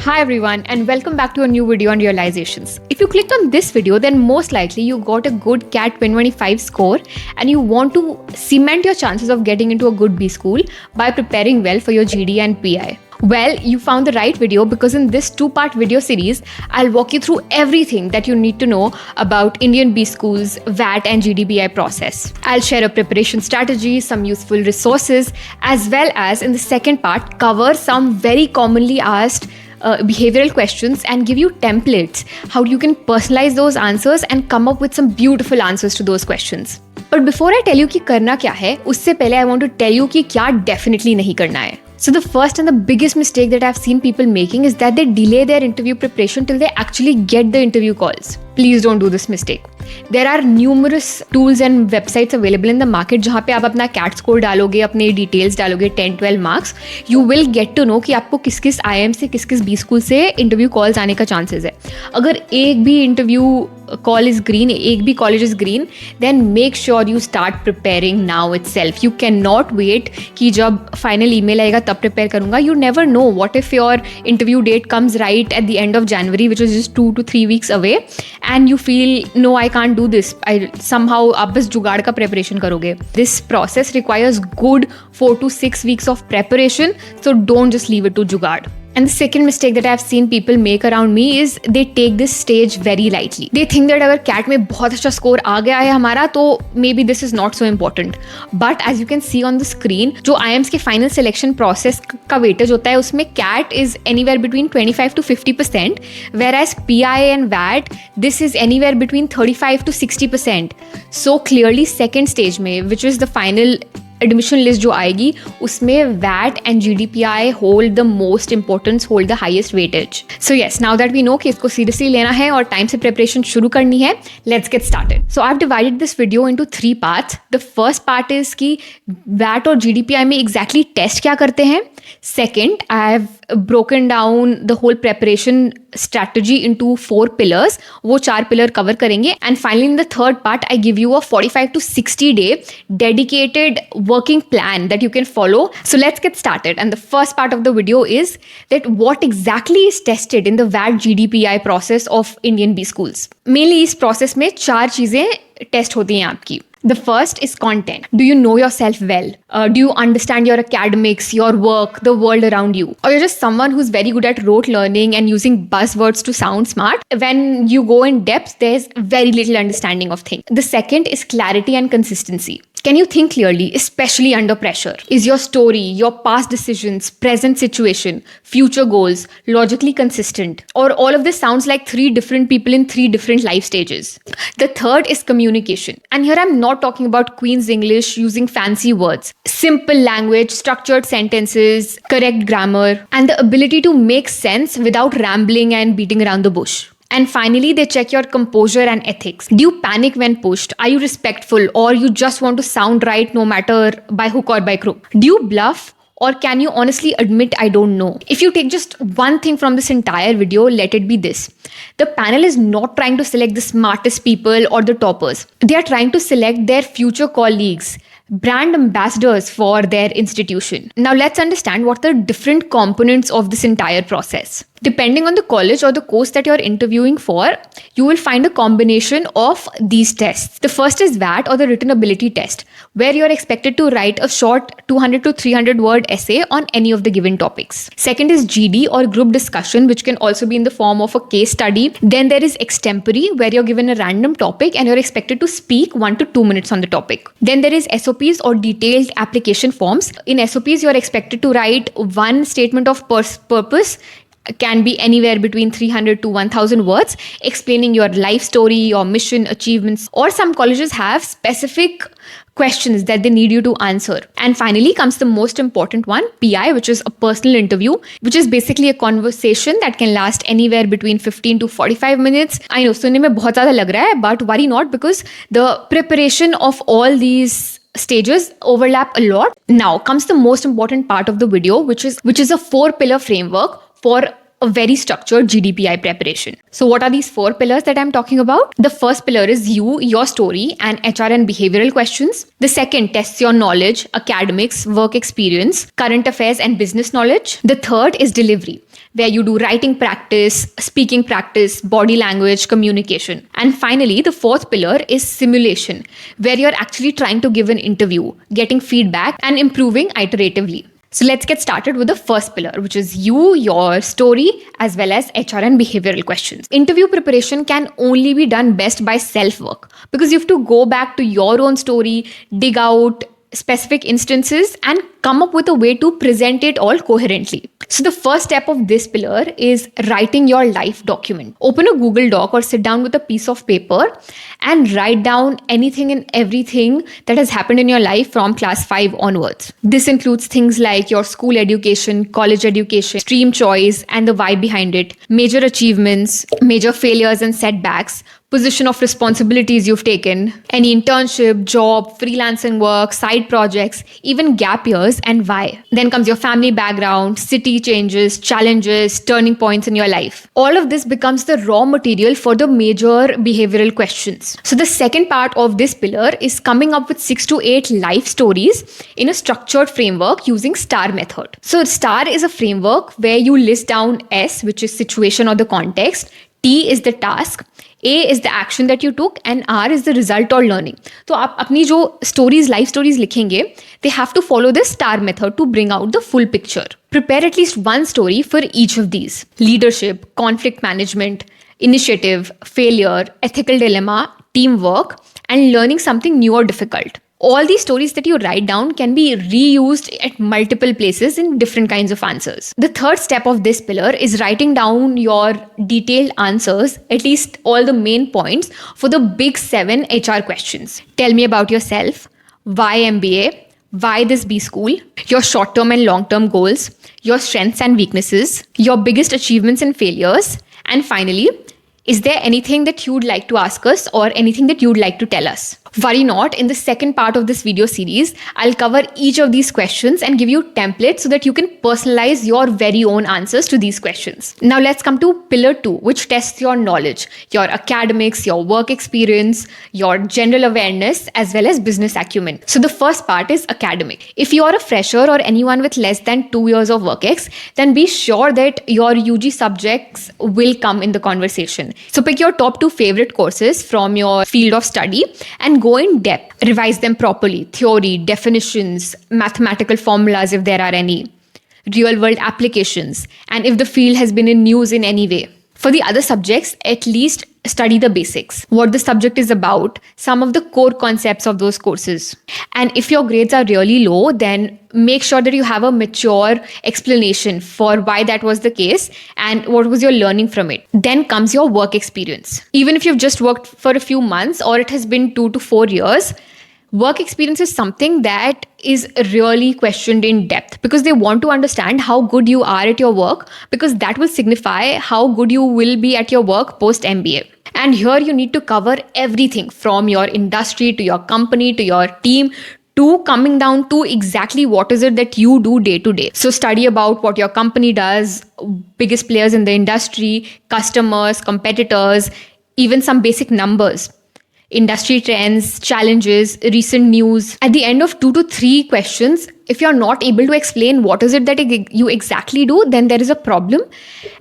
Hi everyone and welcome back to a new video on realizations. If you clicked on this video, then most likely you got a good CAT 2025 score and you want to cement your chances of getting into a good B school by preparing well for your GD and PI. Well, you found the right video because in this two-part video series, I'll walk you through everything that you need to know about Indian B schools, VAT and GDPI process. I'll share a preparation strategy, some useful resources, as well as in the second part, cover some very commonly asked behavioral questions and give you templates how you can personalize those answers and come up with some beautiful answers to those questions. But before I tell you कि करना क्या है, उससे पहले I want to tell you कि क्या definitely नहीं करना है. So the first and the biggest mistake that I've seen people making is that they delay their interview preparation till they actually get the interview calls. Please don't do this mistake. There are numerous tools and websites available in the market जहाँ पे आप अपना CAT score डालोगे, अपने details डालोगे 10-12 marks, you will get to know कि आपको किस-किस IIM से किस-किस B school से interview calls आने का chances है. अगर एक भी interview call is green, एक भी college is green, then make sure you start preparing now itself. You cannot wait कि जब final email आएगा तब prepare करूँगा. You never know what if your interview date comes right at the end of January, which is just 2 to 3 weeks away, and you feel no, I can't do this. Somehow आप बस जुगाड़ का preparation करोगे. This process requires good 4 to 6 weeks of preparation, so don't just leave it to जुगाड़. And the second mistake that I've seen people make around me is they take this stage very lightly. They think that अगर CAT में बहुत अच्छा score आ गया है हमारा तो maybe this is not so important. But as you can see on the screen, जो IIMs के final selection process का weightage होता है उसमें CAT is anywhere between 25 to 50%, whereas PI and VAT this is anywhere between 35 to 60%. So clearly second stage में, which is the final admission list जो आएगी उसमें वैट and GDPI hold the most importance, hold the highest weightage. So yes, now that we know कि इसको seriously लेना है और टाइम से प्रिपरेशन शुरू करनी है, let's get started. So I have divided this video into 3 parts. The first part is कि वैट और जीडीपीआई में एग्जैक्टली टेस्ट क्या करते हैं. Second, I have broken down the whole preparation strategy into 4 pillars. वो 4 pillar cover करेंगे. And finally, in the third part, I give you a 45 to 60 day dedicated working plan that you can follow. So let's get started. And the first part of the video is that what exactly is tested in the VAT GDPI process of Indian B schools. Mainly इस process में 4 चीजें test होती हैं आपकी. The first is content. Do you know yourself well? Do you understand your academics, your work, the world around you? Or you're just someone who's very good at rote learning and using buzzwords to sound smart? When you go in depth, there's very little understanding of things. The second is clarity and consistency. Can you think clearly, especially under pressure? Is your story, your past decisions, present situation, future goals logically consistent? Or all of this sounds like 3 different people in 3 different life stages? The third is communication. And here I'm not talking about Queen's English using fancy words. Simple language, structured sentences, correct grammar, and the ability to make sense without rambling and beating around the bush. And finally, they check your composure and ethics. Do you panic when pushed? Are you respectful? Or you just want to sound right no matter by hook or by crook? Do you bluff? Or can you honestly admit I don't know? If you take just one thing from this entire video, let it be this. The panel is not trying to select the smartest people or the toppers. They are trying to select their future colleagues, brand ambassadors for their institution. Now let's understand what the different components of this entire process. Depending on the college or the course that you're interviewing for, you will find a combination of these tests. The first is VAT or the written ability test, where you're expected to write a short 200 to 300 word essay on any of the given topics. Second is GD or group discussion, which can also be in the form of a case study. Then there is extempore, where you're given a random topic and you're expected to speak 1 to 2 minutes on the topic. Then there is SOPs or detailed application forms. In SOPs, you're expected to write one statement of purpose, can be anywhere between 300 to 1000 words, explaining your life story, your mission, achievements, or some colleges have specific questions that they need you to answer. And finally comes the most important one, PI, which is a personal interview, which is basically a conversation that can last anywhere between 15 to 45 minutes. I know, सुनने में बहुत ज़्यादा लग रहा है, but worry not because the preparation of all these stages overlap a lot. Now comes the most important part of the video, which is a 4-pillar framework for a very structured GDPI preparation. So what are these 4 pillars that I'm talking about? The first pillar is you, your story, and HR and behavioral questions. The second tests your knowledge, academics, work experience, current affairs, and business knowledge. The third is delivery. where you do writing practice, speaking practice, body language, communication. And finally, the fourth pillar is simulation, where you're actually trying to give an interview, getting feedback, and improving iteratively. So let's get started with the first pillar, which is you, your story, as well as HR and behavioral questions. Interview preparation can only be done best by self-work because you have to go back to your own story, dig out specific instances, and come up with a way to present it all coherently. So the first step of this pillar is writing your life document. Open a Google Doc or sit down with a piece of paper and write down anything and everything that has happened in your life from class 5 onwards. This includes things like your school education, college education, stream choice, and the why behind it, major achievements, major failures and setbacks, position of responsibilities you've taken, any internship, job, freelancing work, side projects, even gap years, and why. Then comes your family background, city changes, challenges, turning points in your life. All of this becomes the raw material for the major behavioral questions. So the second part of this pillar is coming up with 6 to 8 life stories in a structured framework using STAR method. So STAR is a framework where you list down S, which is situation or the context, T is the task, A is the action that you took, and R is the result or learning. तो आप अपनी जो stories, life stories लिखेंगे, they have to follow the STAR method to bring out the full picture. Prepare at least one story for each of these: leadership, conflict management, initiative, failure, ethical dilemma, teamwork, and learning something new or difficult. All these stories that you write down can be reused at multiple places in different kinds of answers. The third step of this pillar is writing down your detailed answers, at least all the main points, for the big 7 HR questions. Tell me about yourself, why MBA, why this B school, your short-term and long-term goals, your strengths and weaknesses, your biggest achievements and failures, and finally, is there anything that you'd like to ask us or anything that you'd like to tell us? Worry not, in the second part of this video series, I'll cover each of these questions and give you templates so that you can personalize your very own answers to these questions. Now let's come to pillar 2, which tests your knowledge, your academics, your work experience, your general awareness, as well as business acumen. So the first part is academic. If you are a fresher or anyone with less than 2 years of work ex, then be sure that your UG subjects will come in the conversation. So pick your top 2 favorite courses from your field of study and go in depth. Revise them properly. Theory, definitions, mathematical formulas if there are any, real world applications, and if the field has been in news in any way. For the other subjects, at least study the basics, what the subject is about, some of the core concepts of those courses. And if your grades are really low, then make sure that you have a mature explanation for why that was the case and what was your learning from it. Then comes your work experience. Even if you've just worked for a few months or it has been 2 to 4 years, work experience is something that is really questioned in depth because they want to understand how good you are at your work, because that will signify how good you will be at your work post MBA. And here you need to cover everything from your industry to your company to your team to coming down to exactly what is it that you do day to day. So study about what your company does, biggest players in the industry, customers, competitors, even some basic numbers, industry trends, challenges, recent news. At the end of 2 to 3 questions, if you're not able to explain what is it that you exactly do, then there is a problem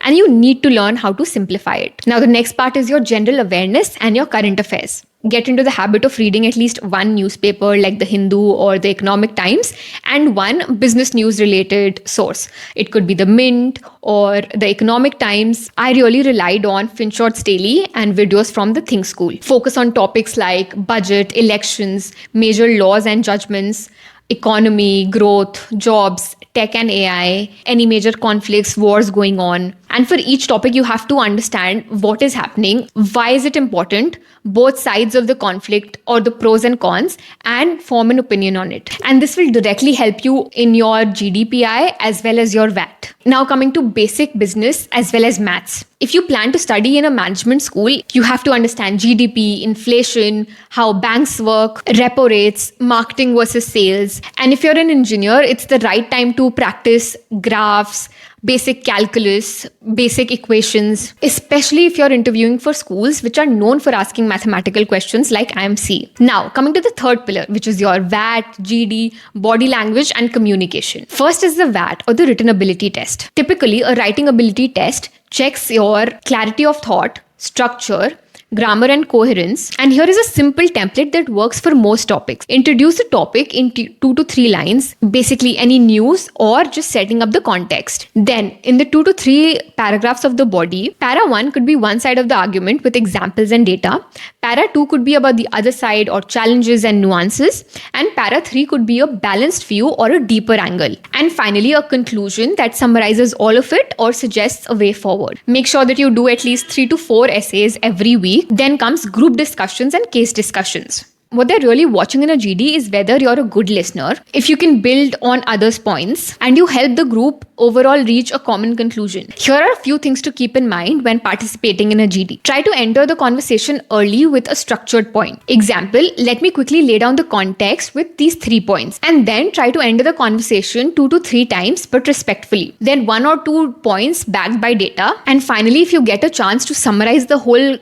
and you need to learn how to simplify it. Now, the next part is your general awareness and your current affairs. Get into the habit of reading at least one newspaper like the Hindu or the Economic Times and one business news related source. It could be the Mint or the Economic Times. I really relied on FinShorts Daily and videos from the Think School. Focus on topics like budget, elections, major laws and judgments, economy, growth, jobs, tech and AI, any major conflicts, wars going on. And for each topic, you have to understand what is happening, why is it important, both sides of the conflict or the pros and cons, and form an opinion on it. And this will directly help you in your GDPI as well as your VAT. Now coming to basic business as well as maths. If you plan to study in a management school, you have to understand GDP, inflation, how banks work, repo rates, marketing versus sales. And if you're an engineer, it's the right time to practice graphs, basic calculus, basic equations, especially if you're interviewing for schools which are known for asking mathematical questions like IMC. Now, coming to the third pillar, which is your VAT, GD, body language, and communication. First is the VAT, or the written ability test. Typically, a writing ability test checks your clarity of thought, structure, grammar, and coherence. And here is a simple template that works for most topics. Introduce a topic in 2 to 3 lines, basically any news or just setting up the context. Then, in the 2 to 3 paragraphs of the body, para 1 could be one side of the argument with examples and data. Para 2 could be about the other side or challenges and nuances. And para 3 could be a balanced view or a deeper angle. And finally, a conclusion that summarizes all of it or suggests a way forward. Make sure that you do at least 3 to 4 essays every week. Then comes group discussions and case discussions. What they're really watching in a GD is whether you're a good listener, if you can build on others' points, and you help the group overall reach a common conclusion. Here are a few things to keep in mind when participating in a GD. Try to enter the conversation early with a structured point. Example, let me quickly lay down the context with these 3 points, and then try to enter the conversation 2 to 3 times, but respectfully. Then 1 or 2 points backed by data. And finally, if you get a chance to summarize the whole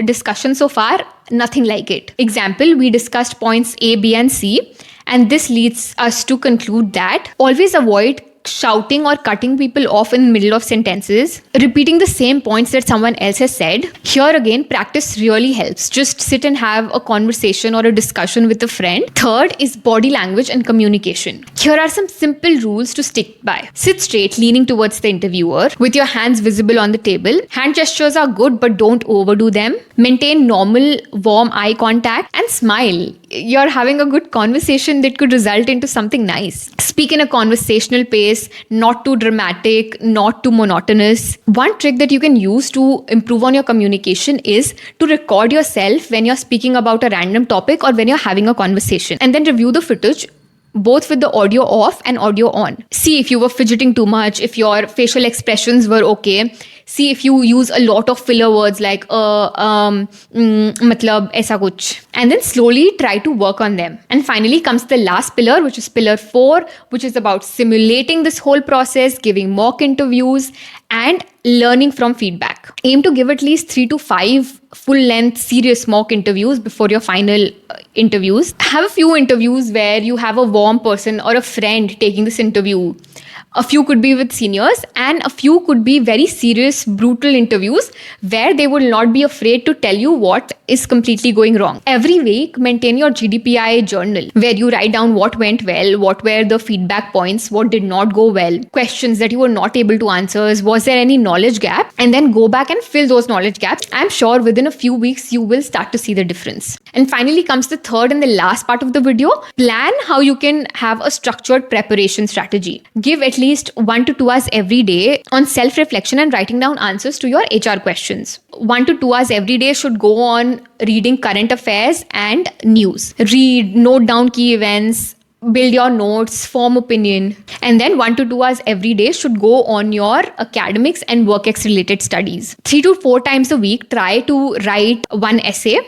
discussion so far, nothing like it. Example, we discussed points A, B, and C, and this leads us to conclude that always avoid shouting or cutting people off in the middle of sentences, repeating the same points that someone else has said. Here again, practice really helps. Just sit and have a conversation or a discussion with a friend. Third is body language and communication. Here are some simple rules to stick by. Sit straight, leaning towards the interviewer, with your hands visible on the table. Hand gestures are good, but don't overdo them. Maintain normal, warm eye contact and smile. You're having a good conversation that could result into something nice. Speak in a conversational pace, not too dramatic, not too monotonous. One trick that you can use to improve on your communication is to record yourself when you're speaking about a random topic or when you're having a conversation, and then review the footage both with the audio off and audio on. See if you were fidgeting too much, if your facial expressions were okay. See if you use a lot of filler words like matlab, aisa kuch. And then slowly try to work on them. And finally comes the last pillar, which is pillar 4, which is about simulating this whole process, giving mock interviews, and learning from feedback. Aim to give at least 3 to 5 full-length serious mock interviews before your final interviews. Have a few interviews where you have a warm person or a friend taking this interview. A few could be with seniors, and a few could be very serious, brutal interviews where they will not be afraid to tell you what is completely going wrong. Every week, maintain your GDPI journal where you write down what went well, what were the feedback points, what did not go well, questions that you were not able to answer, was there any knowledge gap, and then go back and fill those knowledge gaps. I'm sure within a few weeks, you will start to see the difference. And finally comes the third and the last part of the video. Plan how you can have a structured preparation strategy. Give at least 1 to 2 hours every day on self-reflection and writing down answers to your HR questions. 1 to 2 hours every day should go on reading current affairs and news. Read, note down key events, build your notes, form opinion. And then 1 to 2 hours every day should go on your academics and WorkX related studies. 3 to 4 times a week, try to write 1 essay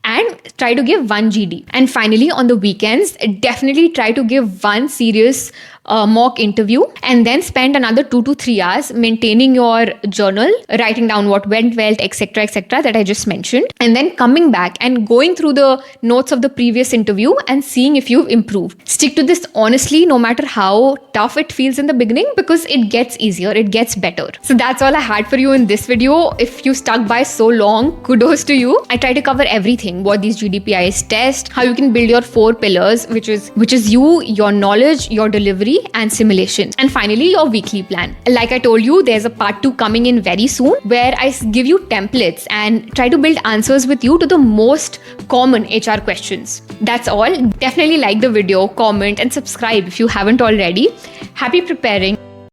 and try to give 1 GD. And finally, on the weekends, definitely try to give 1 serious mock interview, and then spend another 2 to 3 hours maintaining your journal, writing down what went well, etc., that I just mentioned, and then coming back and going through the notes of the previous interview and seeing if you've improved. Stick to this honestly, no matter how tough it feels in the beginning, because it gets easier, it gets better. So that's all I had for you in this video. If you stuck by so long, kudos to you. I try to cover everything, what these GDPIs test, how you can build your 4 pillars, which is you, your knowledge, your delivery, and simulation, and finally your weekly plan. Like I told you, there's a part 2 coming in very soon where I give you templates and try to build answers with you to the most common HR questions. That's all. Definitely like the video, comment, and subscribe if you haven't already. Happy preparing.